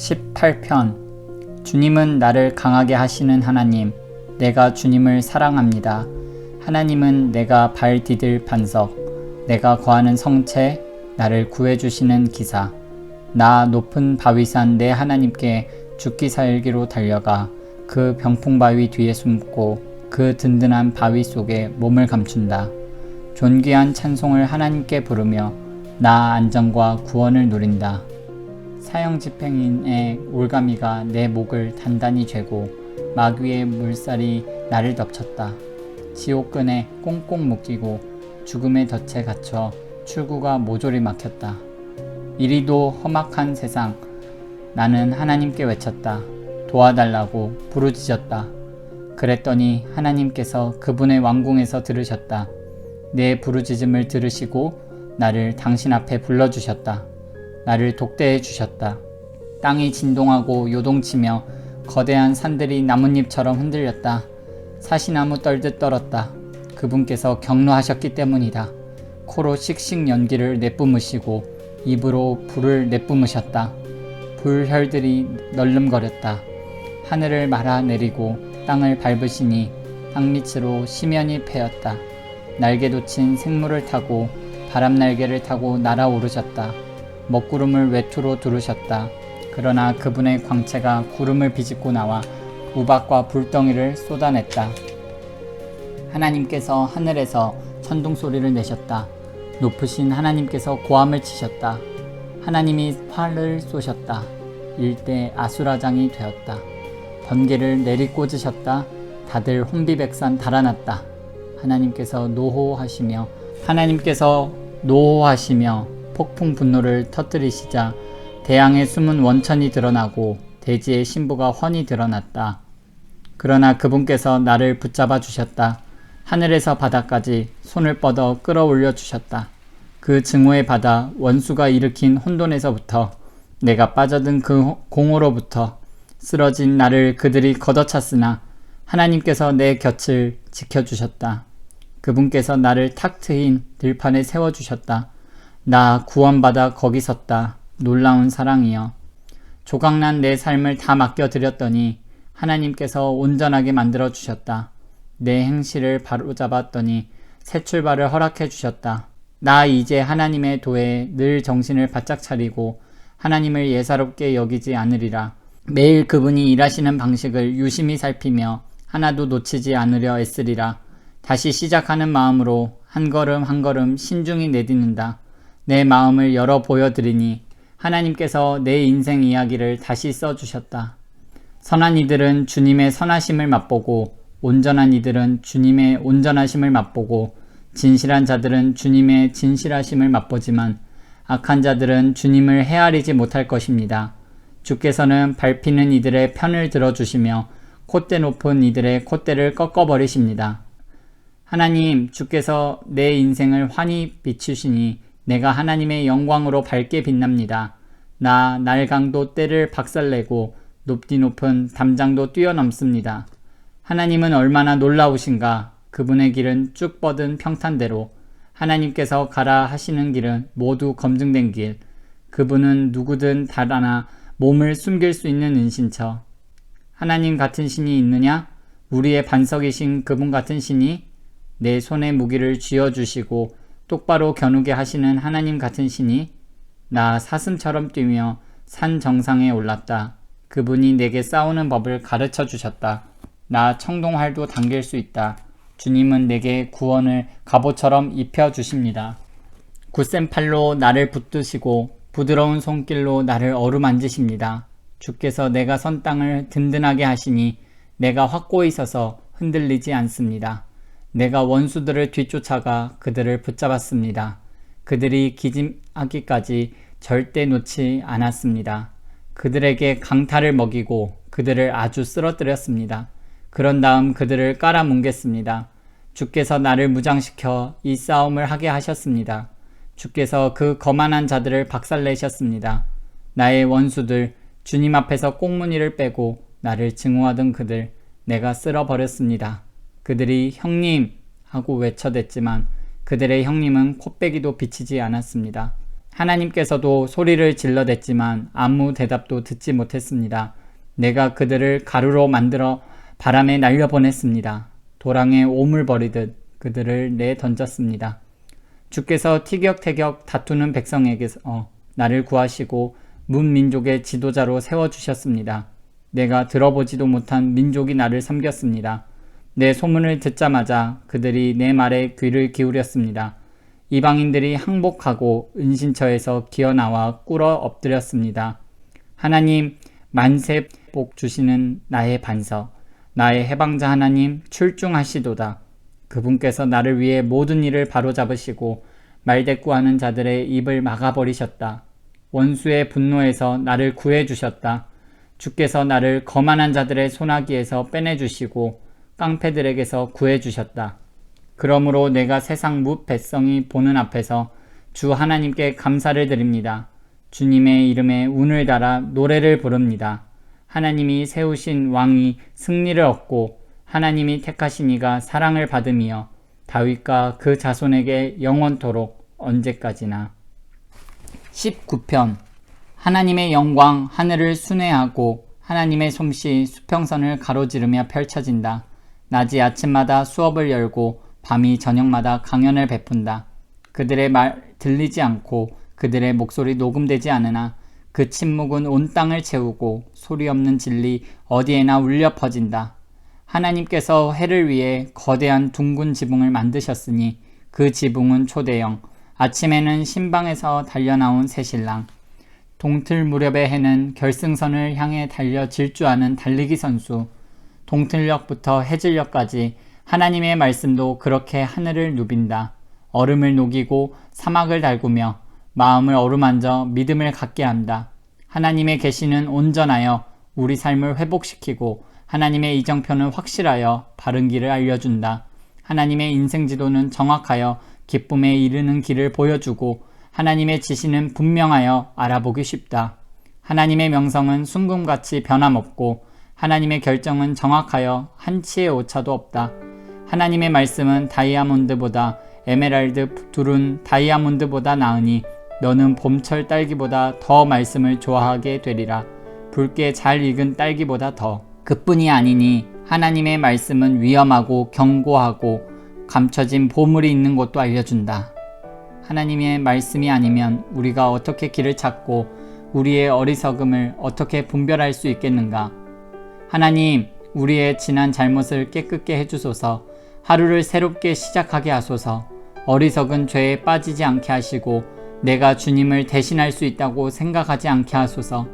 18편. 주님은 나를 강하게 하시는 하나님, 내가 주님을 사랑합니다. 하나님은 내가 발 디딜 반석, 내가 거하는 성체, 나를 구해주시는 기사. 나 높은 바위산 내 하나님께 죽기 살기로 달려가 그 병풍바위 뒤에 숨고 그 든든한 바위 속에 몸을 감춘다. 존귀한 찬송을 하나님께 부르며 나 안전과 구원을 누린다. 사형집행인의 올가미가 내 목을 단단히 죄고 마귀의 물살이 나를 덮쳤다. 지옥끈에 꽁꽁 묶이고 죽음의 덫에 갇혀 출구가 모조리 막혔다. 이리도 험악한 세상, 나는 하나님께 외쳤다. 도와달라고 부르짖었다. 그랬더니 하나님께서 그분의 왕궁에서 들으셨다. 내 부르짖음을 들으시고 나를 당신 앞에 불러주셨다. 나를 독대해 주셨다. 땅이 진동하고 요동치며 거대한 산들이 나뭇잎처럼 흔들렸다. 사시나무 떨듯 떨었다. 그분께서 경노하셨기 때문이다. 코로 씩씩 연기를 내뿜으시고 입으로 불을 내뿜으셨다. 불혈들이 널름거렸다. 하늘을 말아 내리고 땅을 밟으시니 땅밑으로 심연이 패였다. 날개 돋친 생물을 타고 바람 날개를 타고 날아오르셨다. 먹구름을 외투로 두르셨다. 그러나 그분의 광채가 구름을 비집고 나와 우박과 불덩이를 쏟아냈다. 하나님께서 하늘에서 천둥 소리를 내셨다. 높으신 하나님께서 고함을 치셨다. 하나님이 활을 쏘셨다. 일대 아수라장이 되었다. 번개를 내리꽂으셨다. 다들 혼비백산 달아났다. 하나님께서 노호하시며 폭풍 분노를 터뜨리시자 대양의 숨은 원천이 드러나고 대지의 신부가 훤히 드러났다. 그러나 그분께서 나를 붙잡아 주셨다. 하늘에서 바다까지 손을 뻗어 끌어올려 주셨다. 그 증오의 바다 원수가 일으킨 혼돈에서부터 내가 빠져든 그 공허로부터 쓰러진 나를 그들이 걷어찼으나 하나님께서 내 곁을 지켜주셨다. 그분께서 나를 탁 트인 들판에 세워주셨다. 나 구원받아 거기 섰다. 놀라운 사랑이여. 조각난 내 삶을 다 맡겨드렸더니 하나님께서 온전하게 만들어주셨다. 내 행실을 바로잡았더니 새 출발을 허락해 주셨다. 나 이제 하나님의 도에 늘 정신을 바짝 차리고 하나님을 예사롭게 여기지 않으리라. 매일 그분이 일하시는 방식을 유심히 살피며 하나도 놓치지 않으려 애쓰리라. 다시 시작하는 마음으로 한 걸음 한 걸음 신중히 내딛는다. 내 마음을 열어 보여드리니 하나님께서 내 인생 이야기를 다시 써주셨다. 선한 이들은 주님의 선하심을 맛보고 온전한 이들은 주님의 온전하심을 맛보고 진실한 자들은 주님의 진실하심을 맛보지만 악한 자들은 주님을 헤아리지 못할 것입니다. 주께서는 밟히는 이들의 편을 들어주시며 콧대 높은 이들의 콧대를 꺾어버리십니다. 하나님, 주께서 내 인생을 환히 비추시니 내가 하나님의 영광으로 밝게 빛납니다. 나 날강도 떼를 박살내고 높디 높은 담장도 뛰어넘습니다. 하나님은 얼마나 놀라우신가. 그분의 길은 쭉 뻗은 평탄대로 하나님께서 가라 하시는 길은 모두 검증된 길. 그분은 누구든 달아나 몸을 숨길 수 있는 은신처. 하나님 같은 신이 있느냐? 우리의 반석이신 그분 같은 신이 내 손에 무기를 쥐어주시고 똑바로 겨누게 하시는 하나님 같은 신이 나 사슴처럼 뛰며 산 정상에 올랐다. 그분이 내게 싸우는 법을 가르쳐 주셨다. 나 청동활도 당길 수 있다. 주님은 내게 구원을 갑옷처럼 입혀주십니다. 굳센 팔로 나를 붙드시고 부드러운 손길로 나를 어루만지십니다. 주께서 내가 선 땅을 든든하게 하시니 내가 확고히 서서 흔들리지 않습니다. 내가 원수들을 뒤쫓아가 그들을 붙잡았습니다. 그들이 기짐하기까지 절대 놓지 않았습니다. 그들에게 강탈을 먹이고 그들을 아주 쓰러뜨렸습니다. 그런 다음 그들을 깔아뭉갰습니다. 주께서 나를 무장시켜 이 싸움을 하게 하셨습니다. 주께서 그 거만한 자들을 박살내셨습니다. 나의 원수들, 주님 앞에서 꽁무니를 빼고 나를 증오하던 그들, 내가 쓸어버렸습니다. 그들이 형님 하고 외쳐댔지만 그들의 형님은 코빼기도 비치지 않았습니다. 하나님께서도 소리를 질러댔지만 아무 대답도 듣지 못했습니다. 내가 그들을 가루로 만들어 바람에 날려보냈습니다. 도랑에 오물 버리듯 그들을 내던졌습니다. 주께서 티격태격 다투는 백성에게서 나를 구하시고 문민족의 지도자로 세워주셨습니다. 내가 들어보지도 못한 민족이 나를 섬겼습니다. 내 소문을 듣자마자 그들이 내 말에 귀를 기울였습니다. 이방인들이 항복하고 은신처에서 기어나와 꿇어 엎드렸습니다. 하나님, 만세 복 주시는 나의 반석, 나의 해방자 하나님 출중하시도다. 그분께서 나를 위해 모든 일을 바로잡으시고 말대꾸하는 자들의 입을 막아버리셨다. 원수의 분노에서 나를 구해주셨다. 주께서 나를 거만한 자들의 손아귀에서 빼내주시고 깡패들에게서 구해주셨다. 그러므로 내가 세상 뭇 백성이 보는 앞에서 주 하나님께 감사를 드립니다. 주님의 이름에 운을 달아 노래를 부릅니다. 하나님이 세우신 왕이 승리를 얻고 하나님이 택하신 이가 사랑을 받으며 다윗과 그 자손에게 영원토록 언제까지나. 19편. 하나님의 영광 하늘을 순회하고 하나님의 솜씨 수평선을 가로지르며 펼쳐진다. 낮이 아침마다 수업을 열고 밤이 저녁마다 강연을 베푼다. 그들의 말 들리지 않고 그들의 목소리 녹음되지 않으나 그 침묵은 온 땅을 채우고 소리 없는 진리 어디에나 울려 퍼진다. 하나님께서 해를 위해 거대한 둥근 지붕을 만드셨으니 그 지붕은 초대형, 아침에는 신방에서 달려나온 새신랑, 동틀 무렵의 해는 결승선을 향해 달려 질주하는 달리기 선수, 동틀녘부터 해질녘까지 하나님의 말씀도 그렇게 하늘을 누빈다. 얼음을 녹이고 사막을 달구며 마음을 어루만져 믿음을 갖게 한다. 하나님의 계시는 온전하여 우리 삶을 회복시키고 하나님의 이정표는 확실하여 바른 길을 알려준다. 하나님의 인생지도는 정확하여 기쁨에 이르는 길을 보여주고 하나님의 지시는 분명하여 알아보기 쉽다. 하나님의 명성은 순금같이 변함없고 하나님의 결정은 정확하여 한치의 오차도 없다. 하나님의 말씀은 다이아몬드보다 에메랄드 둘은 다이아몬드보다 나으니 너는 봄철 딸기보다 더 말씀을 좋아하게 되리라. 붉게 잘 익은 딸기보다 더. 그뿐이 아니니 하나님의 말씀은 위험하고 견고하고 감춰진 보물이 있는 곳도 알려준다. 하나님의 말씀이 아니면 우리가 어떻게 길을 찾고 우리의 어리석음을 어떻게 분별할 수 있겠는가? 하나님, 우리의 지난 잘못을 깨끗게 해주소서. 하루를 새롭게 시작하게 하소서. 어리석은 죄에 빠지지 않게 하시고 내가 주님을 대신할 수 있다고 생각하지 않게 하소서.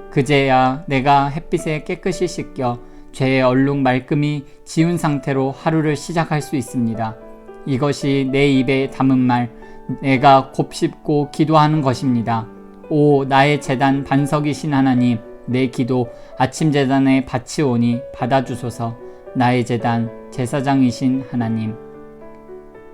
그제야 내가 햇빛에 깨끗이 씻겨 죄의 얼룩 말끔히 지운 상태로 하루를 시작할 수 있습니다. 이것이 내 입에 담은 말, 내가 곱씹고 기도하는 것입니다. 오 나의 제단 반석이신 하나님, 내 기도 아침 제단에 바치오니 받아주소서. 나의 제단 제사장이신 하나님.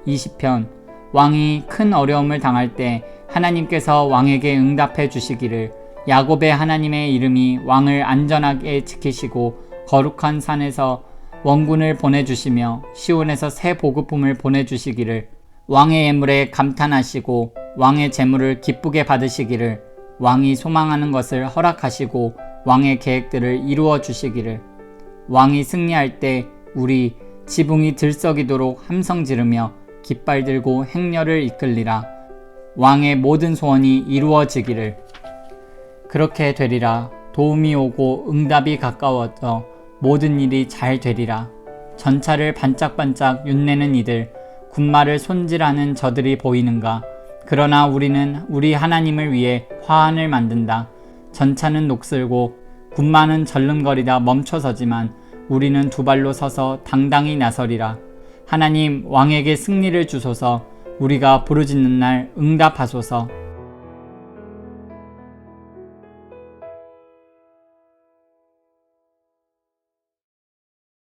20편. 왕이 큰 어려움을 당할 때 하나님께서 왕에게 응답해 주시기를. 야곱의 하나님의 이름이 왕을 안전하게 지키시고 거룩한 산에서 원군을 보내주시며 시온에서 새 보급품을 보내주시기를. 왕의 예물에 감탄하시고 왕의 재물을 기쁘게 받으시기를. 왕이 소망하는 것을 허락하시고 왕의 계획들을 이루어 주시기를. 왕이 승리할 때 우리 지붕이 들썩이도록 함성 지르며 깃발 들고 행렬을 이끌리라. 왕의 모든 소원이 이루어지기를. 그렇게 되리라. 도움이 오고 응답이 가까워져 모든 일이 잘 되리라. 전차를 반짝반짝 윤내는 이들, 군마를 손질하는 저들이 보이는가? 그러나 우리는 우리 하나님을 위해 화환을 만든다. 전차는 녹슬고 군마는 절름거리다 멈춰서지만 우리는 두 발로 서서 당당히 나서리라. 하나님, 왕에게 승리를 주소서. 우리가 부르짖는 날 응답하소서.